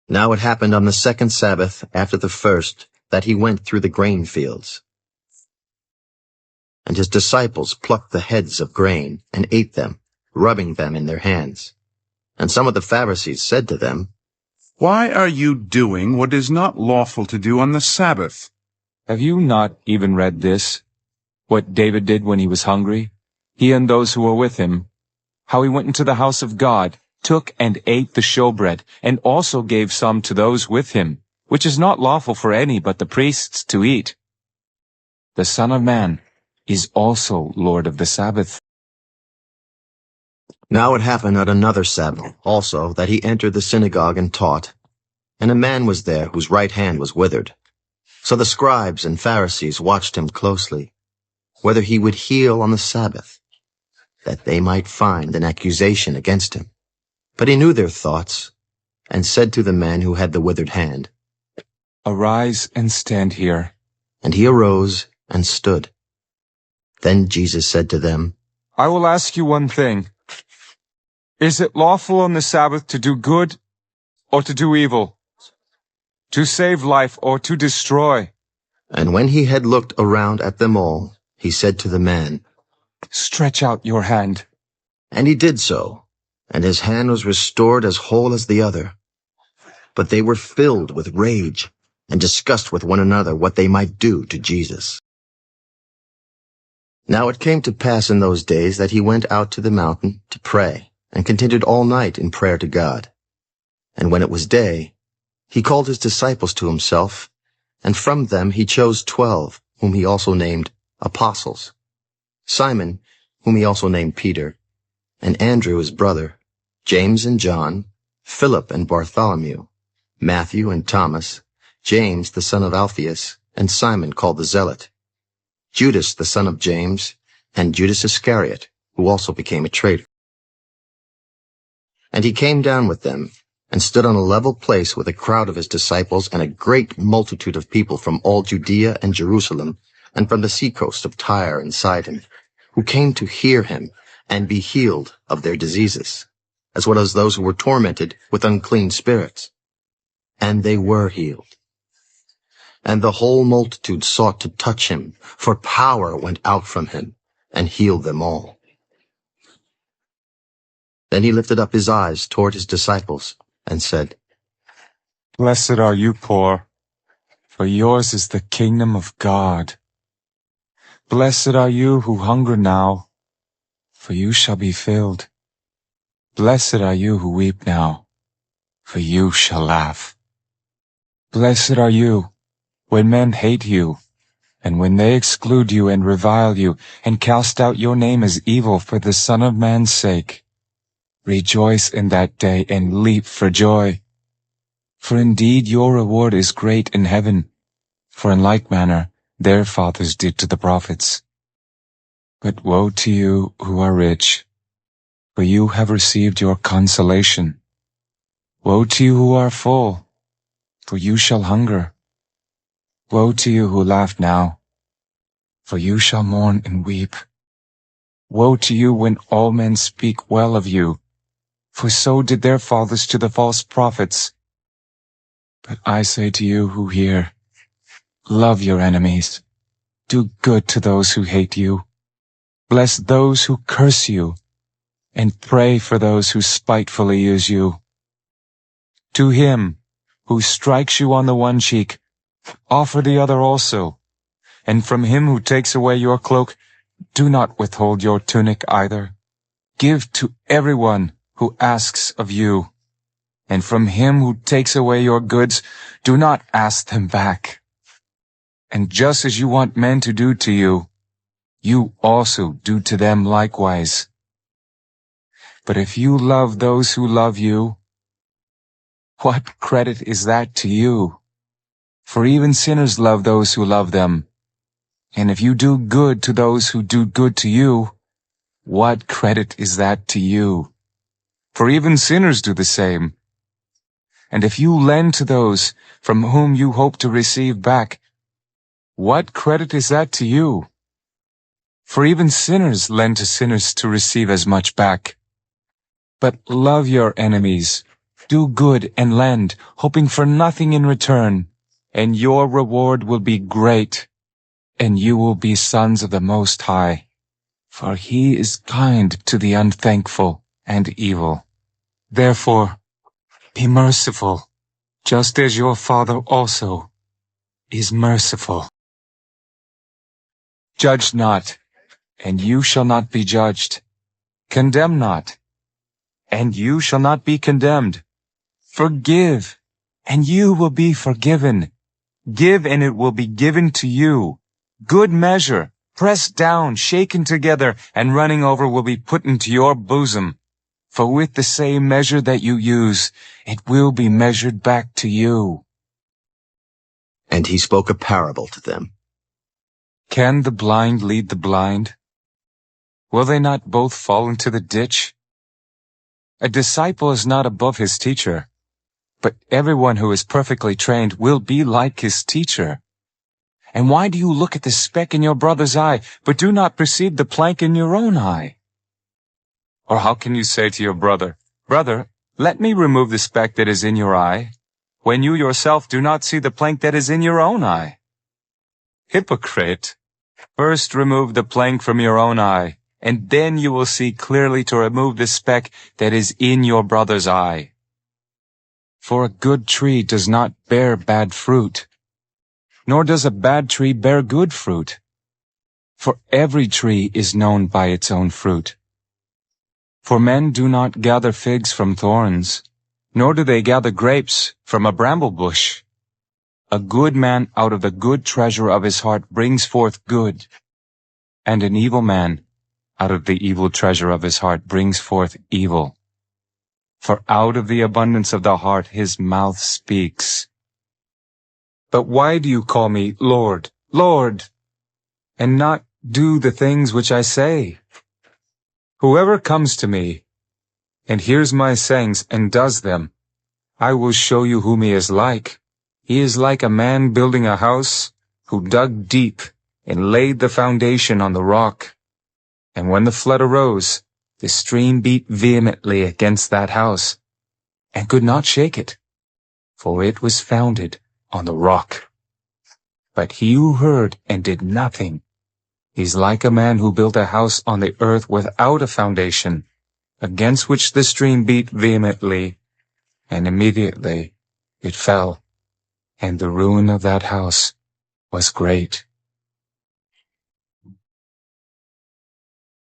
Now it happened on the second Sabbath after the first that he went through the grain fields. And his disciples plucked the heads of grain and ate them, rubbing them in their hands. And some of the Pharisees said to them, "Why are you doing what is not lawful to do on the Sabbath?" Have you not even read this? What David did when he was hungry, he and those who were with him, how he went into the house of God, took and ate the showbread, and also gave some to those with him, which is not lawful for any but the priests to eat. The Son of Man is also Lord of the Sabbath. Now it happened on another Sabbath also that he entered the synagogue and taught. And a man was there whose right hand was withered. So the scribes and Pharisees watched him closely, whether he would heal on the Sabbath, that they might find an accusation against him. But he knew their thoughts, and said to the man who had the withered hand, Arise and stand here. And he arose and stood. Then Jesus said to them, I will ask you one thing. Is it lawful on the Sabbath to do good or to do evil? To save life or to destroy? And when he had looked around at them all, he said to the man, Stretch out your hand. And he did so, and his hand was restored as whole as the other. But they were filled with rage and discussed with one another what they might do to Jesus. Now it came to pass in those days that he went out to the mountain to pray, and continued all night in prayer to God. And when it was day, he called his disciples to himself, and from them he chose 12, whom he also named apostles. Simon, whom he also named Peter, and Andrew his brother, James and John, Philip and Bartholomew, Matthew and Thomas, James the son of Alphaeus, and Simon called the Zealot, Judas the son of James, and Judas Iscariot, who also became a traitor. And he came down with them, and stood on a level place with a crowd of his disciples and a great multitude of people from all Judea and Jerusalem, and from the seacoast of Tyre and Sidon, who came to hear him and be healed of their diseases, as well as those who were tormented with unclean spirits. And they were healed. And the whole multitude sought to touch him, for power went out from him, and healed them all. Then he lifted up his eyes toward his disciples, and said, Blessed are you poor, for yours is the kingdom of God. Blessed are you who hunger now, for you shall be filled. Blessed are you who weep now, for you shall laugh. Blessed are you when men hate you, and when they exclude you and revile you, and cast out your name as evil for the Son of Man's sake. Rejoice in that day and leap for joy. For indeed your reward is great in heaven, for in like manner their fathers did to the prophets. But woe to you who are rich, for you have received your consolation. Woe to you who are full, for you shall hunger. Woe to you who laugh now, for you shall mourn and weep. Woe to you when all men speak well of you, for so did their fathers to the false prophets. But I say to you who hear, love your enemies, do good to those who hate you, bless those who curse you, and pray for those who spitefully use you. To him who strikes you on the one cheek, offer the other also, and from him who takes away your cloak, do not withhold your tunic either. Give to everyone who asks of you, and from him who takes away your goods, do not ask them back. And just as you want men to do to you, you also do to them likewise. But if you love those who love you, what credit is that to you? For even sinners love those who love them. And if you do good to those who do good to you, what credit is that to you? For even sinners do the same. And if you lend to those from whom you hope to receive back, what credit is that to you? For even sinners lend to sinners to receive as much back. But love your enemies, Do good and lend, hoping for nothing in return, and your reward will be great, and you will be sons of the Most High. For he is kind to the unthankful and evil. Therefore, be merciful, just as your Father also is merciful. Judge not, and you shall not be judged. Condemn not, and you shall not be condemned. Forgive, and you will be forgiven. Give, and it will be given to you. Good measure, pressed down, shaken together, and running over will be put into your bosom. For with the same measure that you use, it will be measured back to you. And he spoke a parable to them. Can the blind lead the blind? Will they not both fall into the ditch? A disciple is not above his teacher, but everyone who is perfectly trained will be like his teacher. And why do you look at the speck in your brother's eye, but do not perceive the plank in your own eye? Or how can you say to your brother, Brother, let me remove the speck that is in your eye, when you yourself do not see the plank that is in your own eye? Hypocrite! First remove the plank from your own eye, and then you will see clearly to remove the speck that is in your brother's eye. For a good tree does not bear bad fruit, nor does a bad tree bear good fruit. For every tree is known by its own fruit. For men do not gather figs from thorns, nor do they gather grapes from a bramble bush. A good man out of the good treasure of his heart brings forth good, and an evil man out of the evil treasure of his heart brings forth evil. For out of the abundance of the heart his mouth speaks. But why do you call me Lord, Lord, and not do the things which I say? Whoever comes to me and hears my sayings and does them, I will show you whom he is like. He is like a man building a house who dug deep and laid the foundation on the rock. And when the flood arose, the stream beat vehemently against that house and could not shake it, for it was founded on the rock. But he who heard and did nothing is like a man who built a house on the earth without a foundation, against which the stream beat vehemently, and immediately it fell, and the ruin of that house was great.